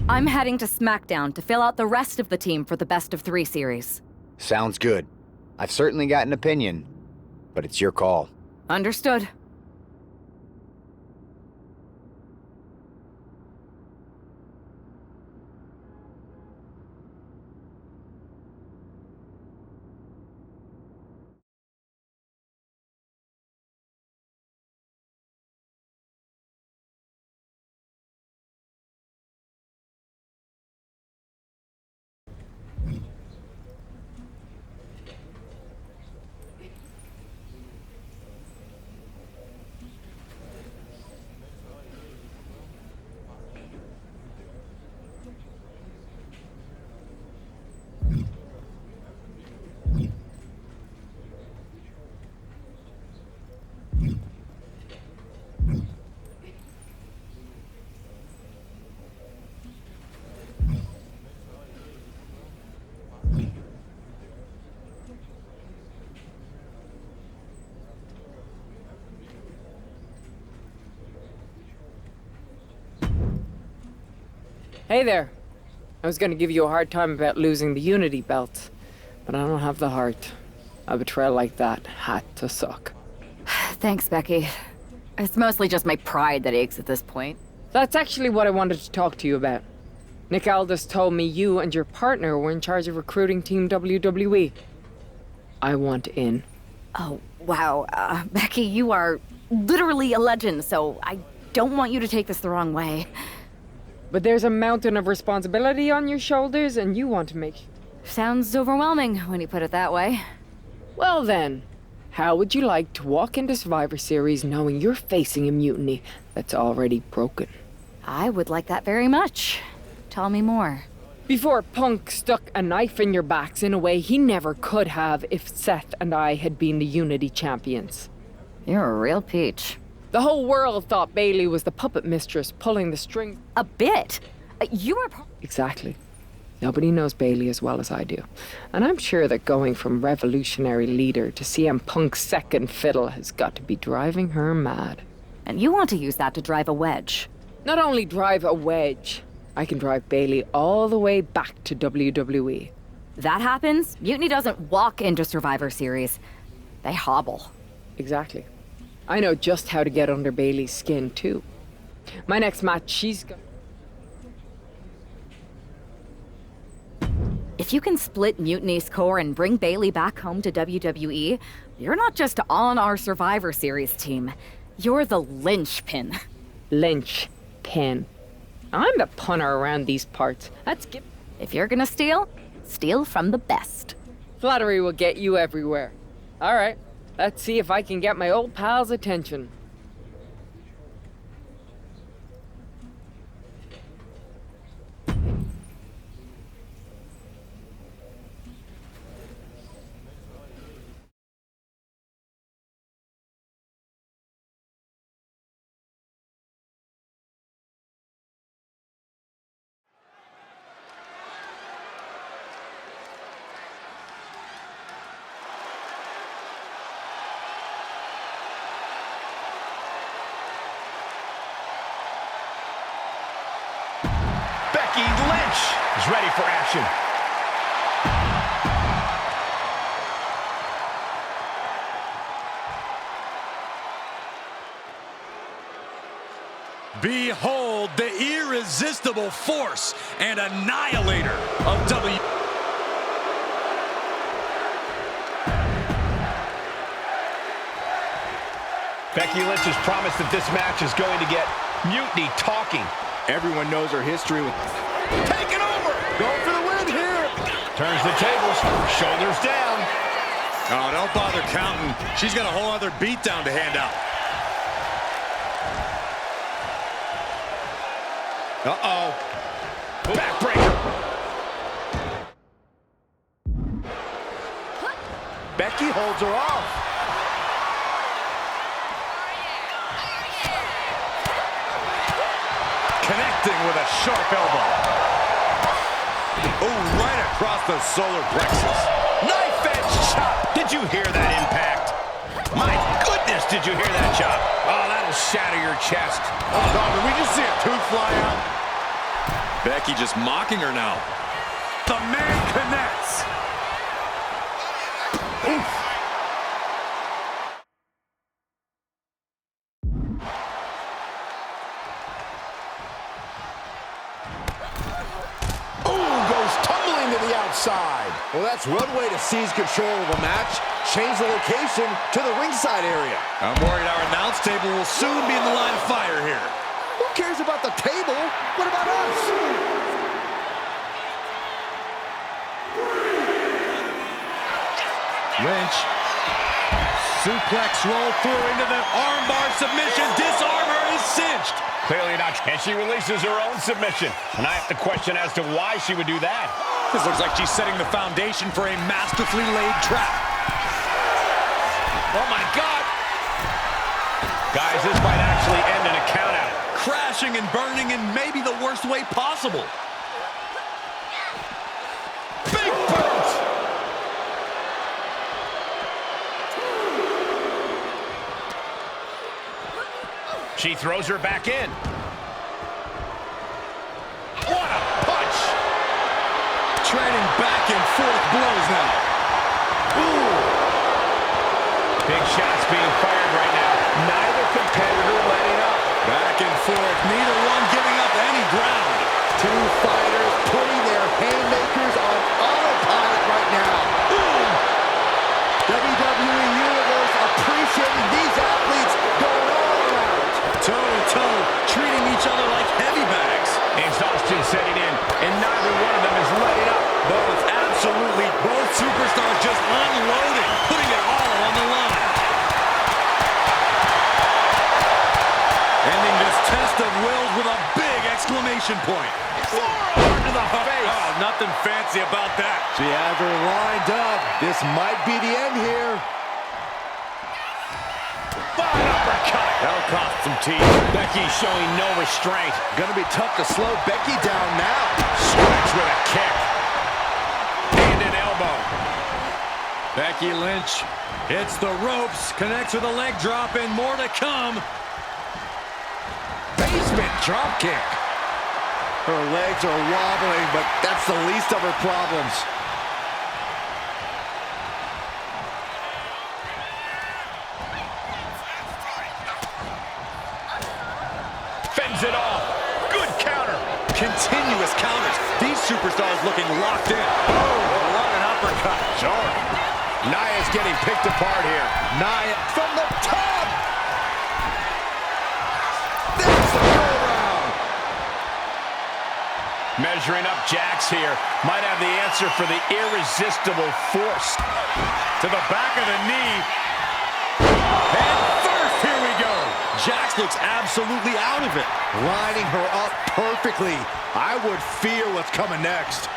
I'm heading to SmackDown to fill out the rest of the team for the best-of-3 series. Sounds good. I've certainly got an opinion, but it's your call. Understood. Hey there. I was gonna give you a hard time about losing the Unity belt, but I don't have the heart. A betrayal like that had to suck. Thanks, Becky. It's mostly just my pride that aches at this point. That's actually what I wanted to talk to you about. Nick Aldis told me you and your partner were in charge of recruiting Team WWE. I want in. Oh, wow. Becky, you are literally a legend, so I don't want you to take this the wrong way. But there's a mountain of responsibility on your shoulders, and you want to make... Sounds overwhelming when you put it that way. Well then, how would you like to walk into Survivor Series knowing you're facing a mutiny that's already broken? I would like that very much. Tell me more. Before Punk stuck a knife in your backs in a way he never could have if Seth and I had been the Unity champions. You're a real peach. The whole world thought Bayley was the puppet mistress pulling the string. A bit? You are... Exactly. Nobody knows Bayley as well as I do. And I'm sure that going from revolutionary leader to CM Punk's second fiddle has got to be driving her mad. And you want to use that to drive a wedge. Not only drive a wedge, I can drive Bayley all the way back to WWE. That happens, Mutiny doesn't walk into Survivor Series. They hobble. Exactly. I know just how to get under Bayley's skin, too. My next match, she's got... If you can split Mutiny's core and bring Bayley back home to WWE, you're not just on our Survivor Series team. You're the linchpin. Linchpin. I'm the punter around these parts. That's good. If you're gonna steal, steal from the best. Flattery will get you everywhere. All right. Let's see if I can get my old pal's attention. Becky Lynch is ready for action. Behold the irresistible force and annihilator of WWE. Becky Lynch has promised that this match is going to get Mutiny talking. Everyone knows her history with... Taking over! Going for the win here! Turns the tables, shoulders down. Oh, don't bother counting. She's got a whole other beatdown to hand out. Uh-oh. Backbreaker. Becky holds her off. Connecting with a sharp elbow. Oh, right across the solar plexus. Knife edge chop. Did you hear that impact? My goodness, did you hear that chop? Oh, that'll shatter your chest. Oh, dog, did we just see a tooth fly out? Becky just mocking her now. The man connects. Oof. Outside. Well, that's one way to seize control of a match. Change the location to the ringside area. I'm worried our announce table will soon be in the line of fire here. Who cares about the table? What about us? Lynch. Suplex roll through into the armbar submission. Disarmer is cinched. Clearly not. And she releases her own submission. And I have to question as to why she would do that. This looks like she's setting the foundation for a masterfully laid trap. Oh, my God. Guys, this might actually end in a countout. Crashing and burning in maybe the worst way possible. Big boot. She throws her back in. What a punch! Trading back and forth blows now. Ooh! Big shots being fired right now. Neither competitor letting up. Back and forth, neither one giving up any ground. Two fighters putting their haymakers on autopilot right now. Ooh. WWE Universe appreciating these athletes going all around. Toe-to-toe, treating each other like heavy bags. Exhaustion setting in, and neither one of them is letting up. Both superstars just unloading, putting it all on the line. Ending this test of wills with a big exclamation point. Forearm to the face. Oh, nothing fancy about that. She has her lined up. This might be the end here. Fine uppercut. That'll cost some teeth. Becky showing no restraint. Gonna be tough to slow Becky down now. Stretch with a kick. And an elbow. Becky Lynch hits the ropes, connects with a leg drop, and more to come. Basement drop kick. Her legs are wobbling, but that's the least of her problems. Fends it off. Good counter. Continuous counters. These superstars looking locked in. Oh, what an uppercut. Sure. Nia's getting picked apart here. Nia from the top. There's the go-round. Measuring up Jax here. Might have the answer for the irresistible force. To the back of the knee. And first, here we go. Jax looks absolutely out of it. Lining her up perfectly. I would fear what's coming next.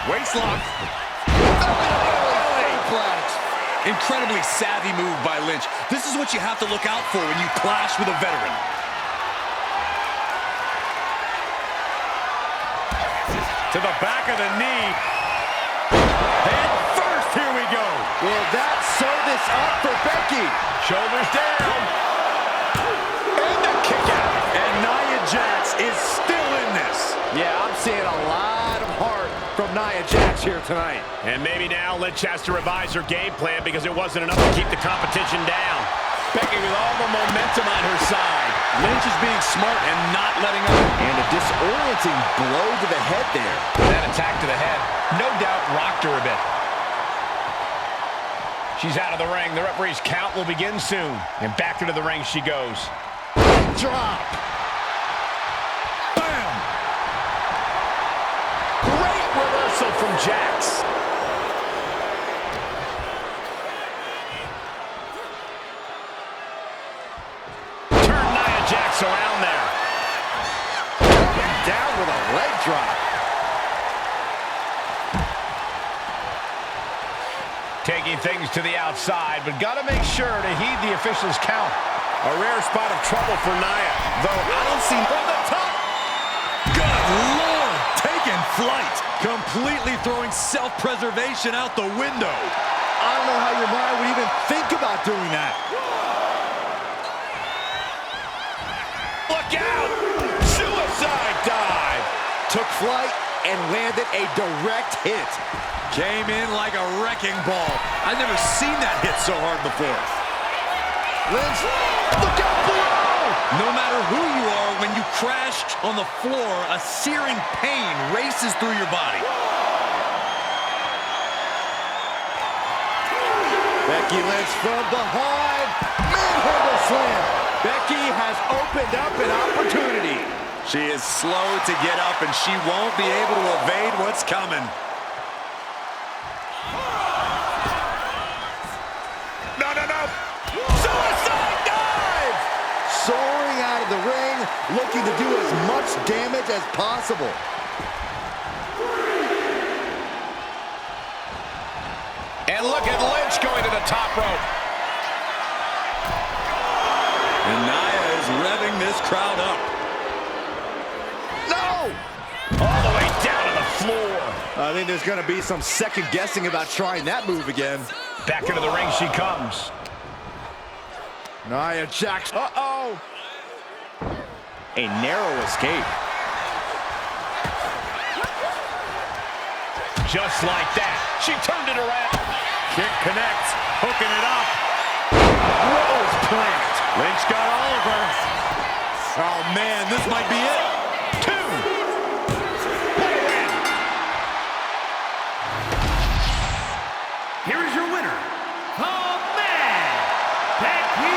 Waistlock. Incredibly savvy move by Lynch. This is what you have to look out for when you clash with a veteran. To the back of the knee. Head first, here we go. Will that sew this up for Becky? Shoulders down. And a kick out. And Nia Jax is still in this. Yeah, I'm seeing a lot of heart from Nia Jax here tonight. And maybe now Lynch has to revise her game plan because it wasn't enough to keep the competition down. Becky with all the momentum on her side. Lynch is being smart and not letting up. And a disorienting blow to the head there. That attack to the head, no doubt, rocked her a bit. She's out of the ring. The referee's count will begin soon. And back into the ring she goes. Drop. Bam! Great reversal from Jax. Turn Nia Jax around there. Down with a leg drop. Taking things to the outside, but got to make sure to heed the official's count. A rare spot of trouble for Nia, though I don't see from the top. Good Lord, taking flight. Completely throwing self-preservation out the window. I don't know how your mind would even think about doing that. Look out! Suicide dive! Took flight and landed a direct hit. Came in like a wrecking ball. I've never seen that hit so hard before. Lynch, look out below! No matter who you are, when you crash on the floor, a searing pain races through your body. Becky Lynch from behind. Manhandle slam. Becky has opened up an opportunity. She is slow to get up, and she won't be able to evade what's coming. No, no, no! Suicide dive! Soaring out of the ring, looking to do as much damage as possible. And look at Lynch going to the top rope. And Nia is revving this crowd up. No! All the way down to the floor. I think there's going to be some second guessing about trying that move again. Back into the ring she comes. Nia Jax. Uh-oh! A narrow escape. Just like that. She turned it around. Kick connects, hooking it up. Rose plant. Lynch got all of her. Oh, man, this might be it. 2. What a win. Here is your winner, the man, Becky Lynch.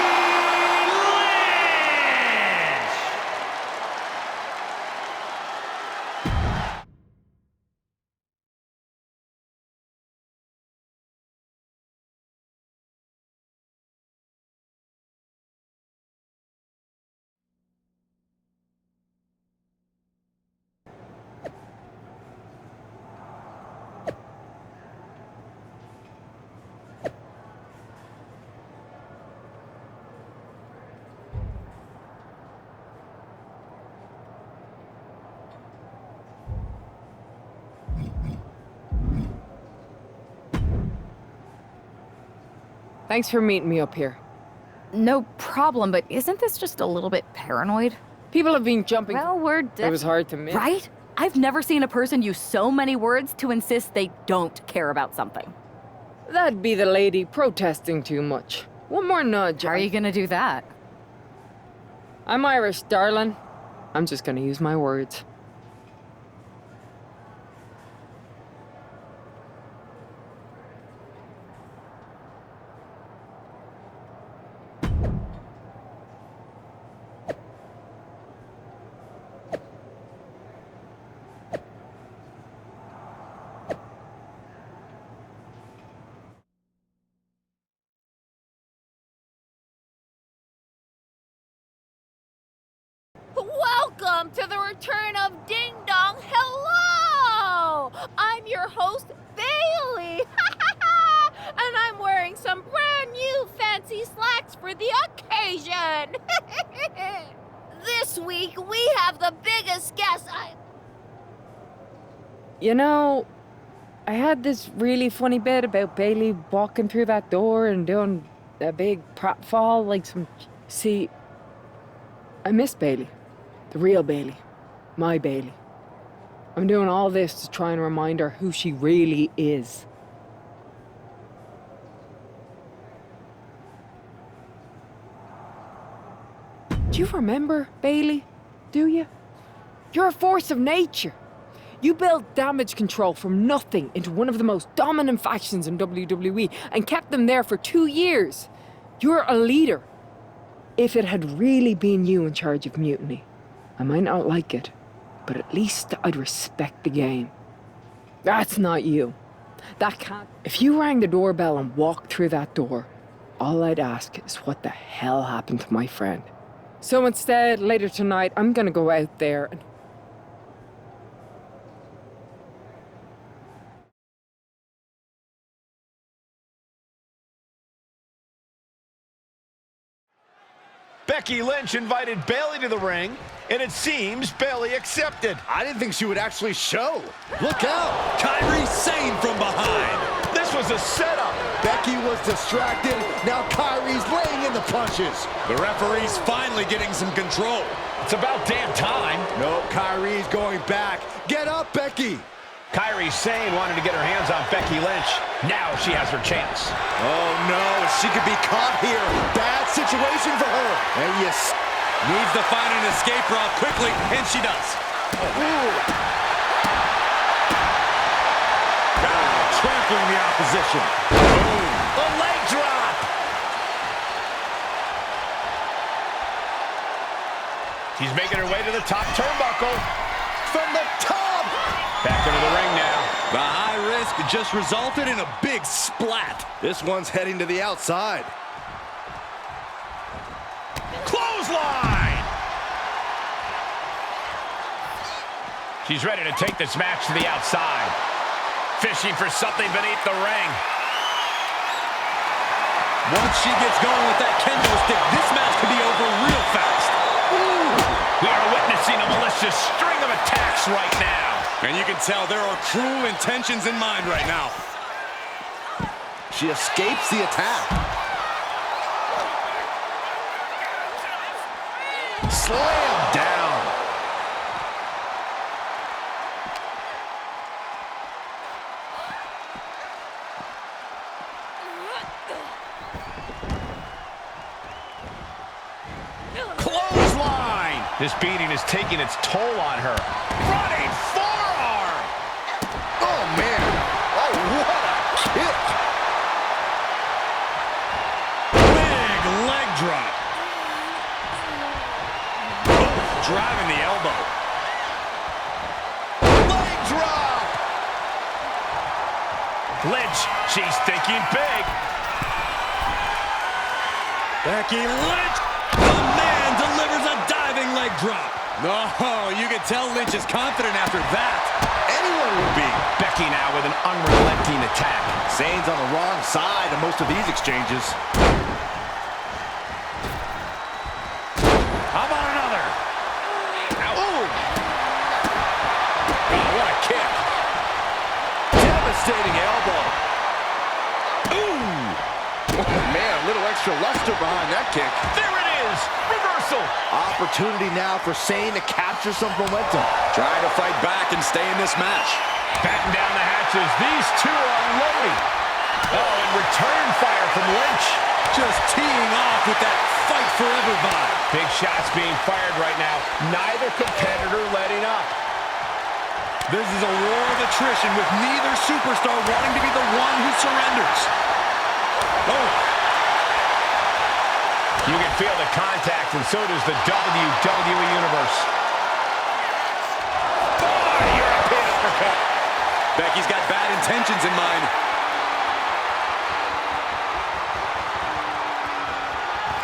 Thanks for meeting me up here. No problem, but isn't this just a little bit paranoid? People have been jumping. Well, we're It was hard to miss. right? I've never seen a person use so many words to insist they don't care about something. That'd be the lady protesting too much. One more nudge. How are you gonna do that? I'm Irish, darling. I'm just gonna use my words. Welcome to the return of Ding Dong. Hello! I'm your host, Bailey. And I'm wearing some brand new fancy slacks for the occasion. This week, we have the biggest guest. You know, I had this really funny bit about Bailey walking through that door and doing a big pratfall like some... See, I miss Bailey. The real Bailey. My Bailey. I'm doing all this to try and remind her who she really is. Do you remember, Bailey? Do you? You're a force of nature. You built damage control from nothing into one of the most dominant factions in WWE and kept them there for 2 years. You're a leader. If it had really been you in charge of Mutiny, I might not like it, but at least I'd respect the game. That's not you. That can't... If you rang the doorbell and walked through that door, all I'd ask is what the hell happened to my friend. So instead, later tonight, I'm gonna go out there and... Becky Lynch invited Bailey to the ring, and it seems Bailey accepted. I didn't think she would actually show. Look out! Kyrie Sane from behind. This was a setup. Becky Becky was distracted. Now Kyrie's laying in the punches. The referee's finally getting some control. It's about damn time. No, Kyrie's going back. Get up, Becky. Kairi Sane wanted to get her hands on Becky Lynch. Now she has her chance. Oh, no, she could be caught here. Bad situation for her. And yes, Needs to find an escape route quickly, and she does. trampling the opposition. Boom. The leg drop. She's making her way to the top turnbuckle. From the top. Back into the ring now. The high risk just resulted in a big splat. This one's heading to the outside. Clothesline! She's ready to take this match to the outside. Fishing for something beneath the ring. Once she gets going with that kendo stick, this match could be over real fast. Ooh. We are witnessing a malicious string of attacks right now. And you can tell there are cruel intentions in mind right now. She escapes the attack. Slam down. Clothesline! This beating is taking its toll on her. Running forearm! Oh, man. Oh, what a kick. Big leg drop. Driving the elbow. Leg drop. Lynch, she's thinking big. Becky Lynch. The man delivers a diving leg drop. No, you can tell Lynch is confident after that. Anyone would be. Becky now with an unrelenting attack. Zane's on the wrong side of most of these exchanges. How about another? Ooh! Oh, what a kick. Devastating elbow. Ooh! Oh, man, a little extra luster behind that kick. There it is! Reversal! Opportunity now for Sane to capture some momentum. Trying to fight back and stay in this match. Batten down the hatches. These two are unloading. Oh, and return fire from Lynch. Just teeing off with that fight forever vibe. Big shots being fired right now. Neither competitor letting up. This is a war of attrition with neither superstar wanting to be the one who surrenders. Oh. You can feel the contact, and so does the WWE Universe. Oh, European uppercut. Becky's got bad intentions in mind.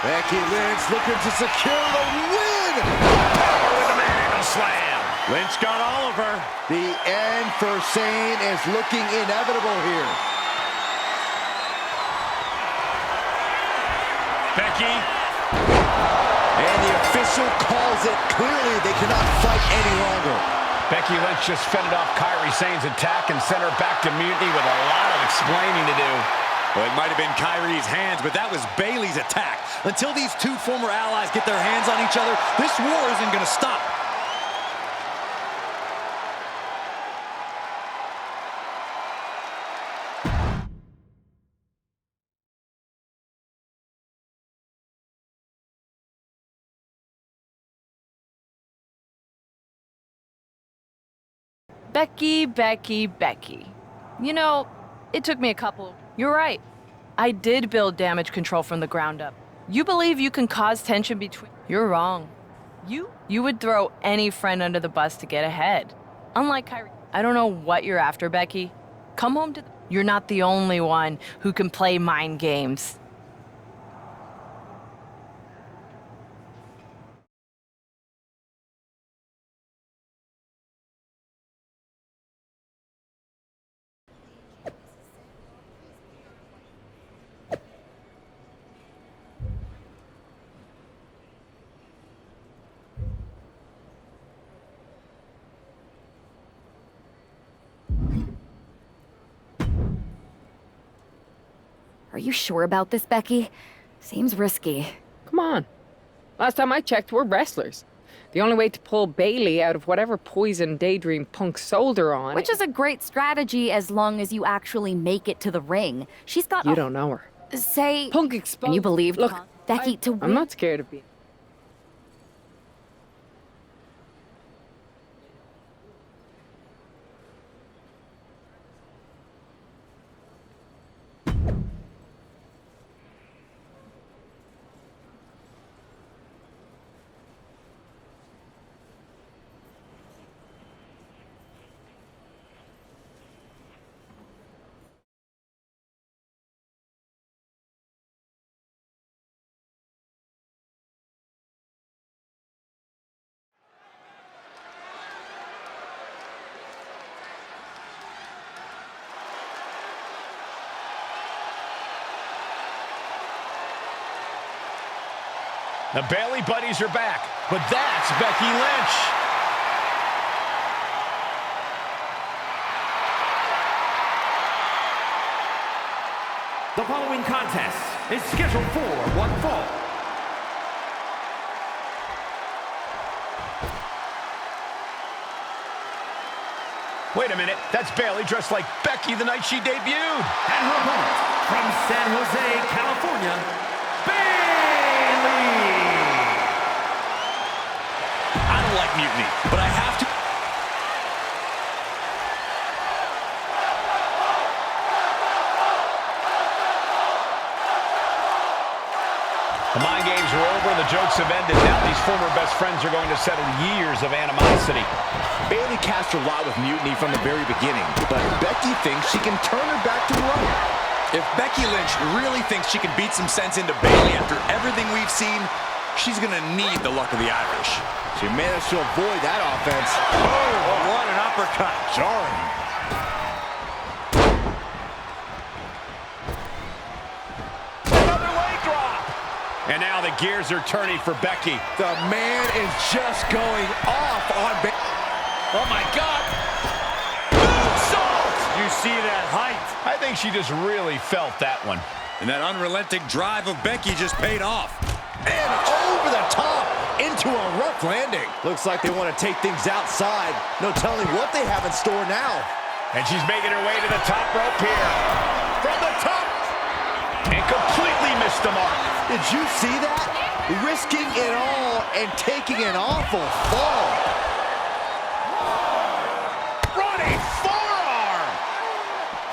Becky Lynch looking to secure the win. With a manhandle slam. Lynch got all of her. The end for Sane is looking inevitable here. Becky. And the official calls it. Clearly, they cannot fight any longer. Becky Lynch just fended off Kairi Sane's attack and sent her back to mutiny with a lot of explaining to do. Well, it might have been Kairi's hands, but that was Bayley's attack. Until these two former allies get their hands on each other, this war isn't going to stop. Becky, Becky, Becky. You know, it took me a couple. You're right. I did build damage control from the ground up. You believe you can cause tension between... You're wrong. You would throw any friend under the bus to get ahead. Unlike Kyrie. I don't know what you're after, Becky. Come home to... You're not the only one who can play mind games. Are you sure about this, Becky? Seems risky. Come on. Last time I checked, we're wrestlers. The only way to pull Bailey out of whatever poison Daydream Punk sold her on... Which is a great strategy as long as you actually make it to the ring. She's got... You don't know her. Say... Punk exposed... And you believed Look, Becky to win? I'm not scared of being... The Bailey buddies are back, but that's Becky Lynch. The following contest is scheduled for one fall. Wait a minute, that's Bailey dressed like Becky the night she debuted. And her opponent, from San Jose, California, Bailey! I don't like mutiny, but I have to... The mind games are over, the jokes have ended. Now these former best friends are going to settle years of animosity. Bailey cast her lot with mutiny from the very beginning, but Becky thinks she can turn her back to right. If Becky Lynch really thinks she can beat some sense into Bailey after everything we've seen, she's going to need the luck of the Irish. She managed to avoid that offense. Oh, what an uppercut. Jarring. And now the gears are turning for Becky. The man is just going off on Becky. Oh, my God. Moonsault! You see that height? I think she just really felt that one. And that unrelenting drive of Becky just paid off. And over the top into a rough landing. Looks like they want to take things outside. No telling what they have in store now. And she's making her way to the top rope here. From the top. And completely missed the mark. Did you see that? Risking it all and taking an awful fall. Running forearm.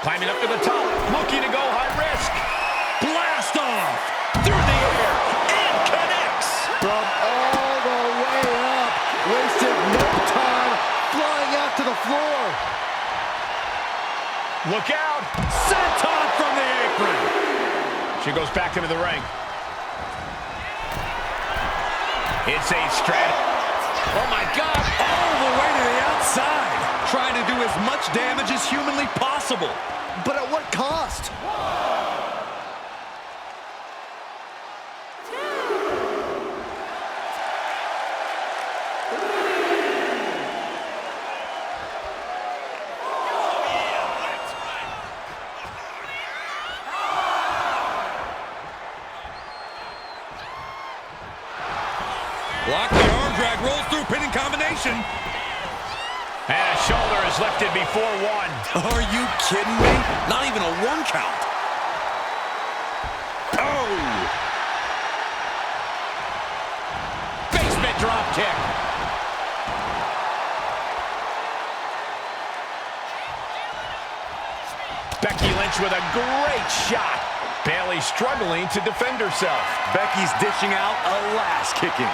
Climbing up to the top, looking to go high risk. Blast off. Through the air. And connects. From all the way up. Wasted no time. Flying out to the floor. Look out. Senton from the apron. She goes back into the ring. It's a strat. Oh, my God. All the way to the outside. Trying to do as much damage as humanly possible. But at what cost? Block the arm drag, rolls through, pinning combination. And a shoulder is lifted before one. Are you kidding me? Not even a one count. Oh! Basement drop kick. Becky Lynch with a great shot. Bailey struggling to defend herself. Becky's dishing out a last kicking.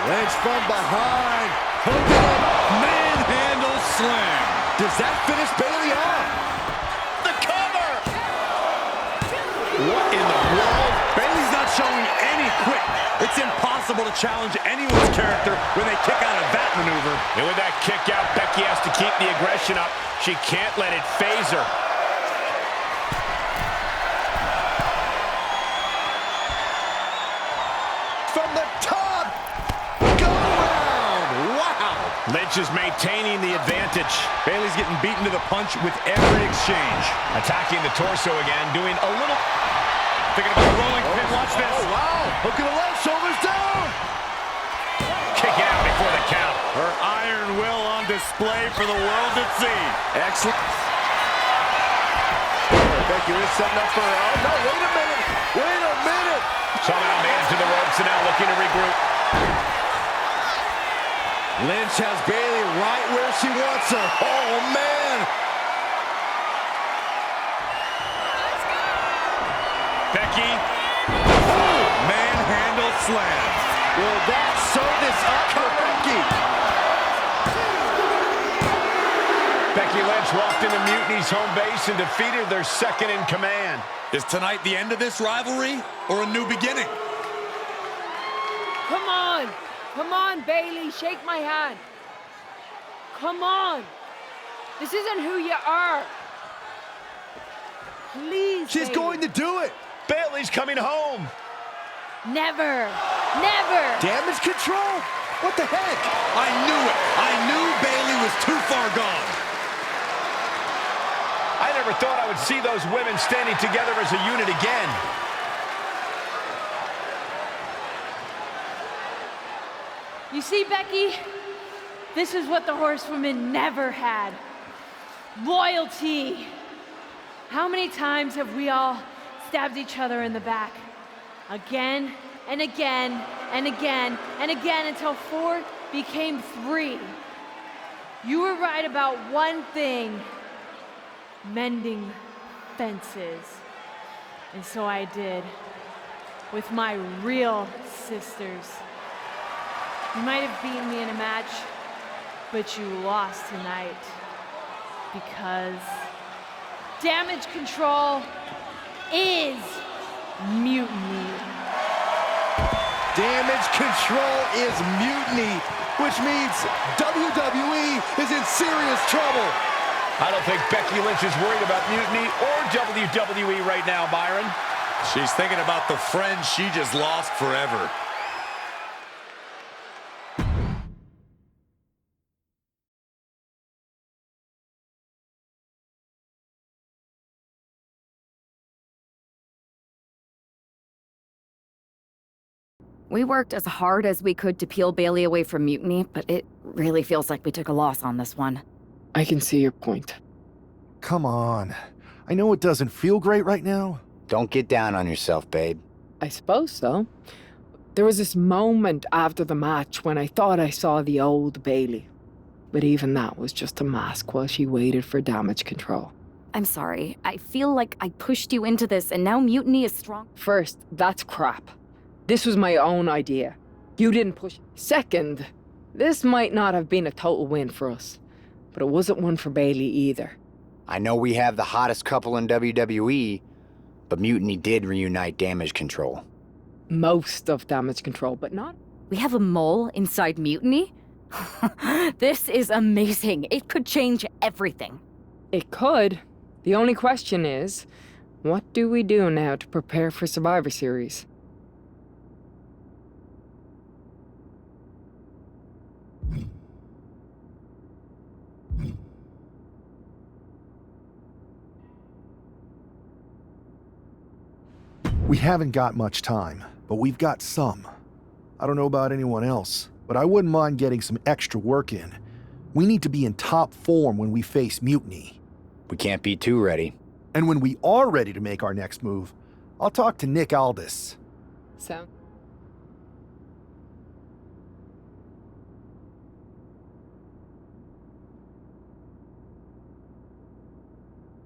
Lynch from behind. Hooking up. Manhandle slam. Does that finish Bailey off? The cover! What in the world? Bailey's not showing any quit. It's impossible to challenge anyone's character when they kick out of that maneuver. And with that kick out, Becky has to keep the aggression up. She can't let it phase her. From the top. Go around. Wow. Lynch Lynch is maintaining the advantage. Bayley's getting beaten to the punch with every exchange. Attacking the torso again, doing a little... Thinking about a rolling pin, watch this. Oh, wow. Hook of the leg, shoulders down. Kicking out before the count. Her iron will on display for the world to see. Excellent. Becky Lynch setting up for her. Oh, no, wait a minute. Wait a minute. Somehow man to the ropes and now looking to regroup. Lynch has Bayley right where she wants her. Oh, man. Becky. Manhandle slam. Will that sew this up for Becky? Becky Lynch walked into Mutiny's home base and defeated their second in command. Is tonight the end of this rivalry or a new beginning? Come on! Come on, Bayley, shake my hand. Come on! This isn't who you are. Please, She's Bayley. going to do it. Bayley's coming home. Never. Never. Damage control? What the heck? I knew it. I knew Bayley was too far gone. I never thought I would see those women standing together as a unit again. You see, Becky? This is what the horsewomen never had. Loyalty. How many times have we all stabbed each other in the back? Again and again and again and again until 4 became 3. You were right about one thing. Mending fences. And so I did. With my real sisters. You might have beaten me in a match, but you lost tonight. Because damage control is mutiny. Damage control is mutiny, which means WWE is in serious trouble. I don't think Becky Lynch is worried about mutiny or WWE right now, Byron. She's thinking about the friend she just lost forever. We worked as hard as we could to peel Bayley away from mutiny, but it really feels like we took a loss on this one. I can see your point. Come on. I know it doesn't feel great right now. Don't get down on yourself, babe. I suppose so. There was this moment after the match when I thought I saw the old Bayley. But even that was just a mask while she waited for damage control. I'm sorry. I feel like I pushed you into this and now mutiny is strong. First, that's crap. This was my own idea. You didn't push. Second, this might not have been a total win for us, but it wasn't one for Bayley either. I know we have the hottest couple in WWE, but Mutiny did reunite Damage Control. Most of damage control, but not. We have a mole inside mutiny? This is amazing. It could change everything. It could. The only question is, what do we do now to prepare for Survivor Series? We haven't got much time, but we've got some. I don't know about anyone else, but I wouldn't mind getting some extra work in. We need to be in top form when we face Mutiny. We can't be too ready. And when we are ready to make our next move, I'll talk to Nick Aldis. Sound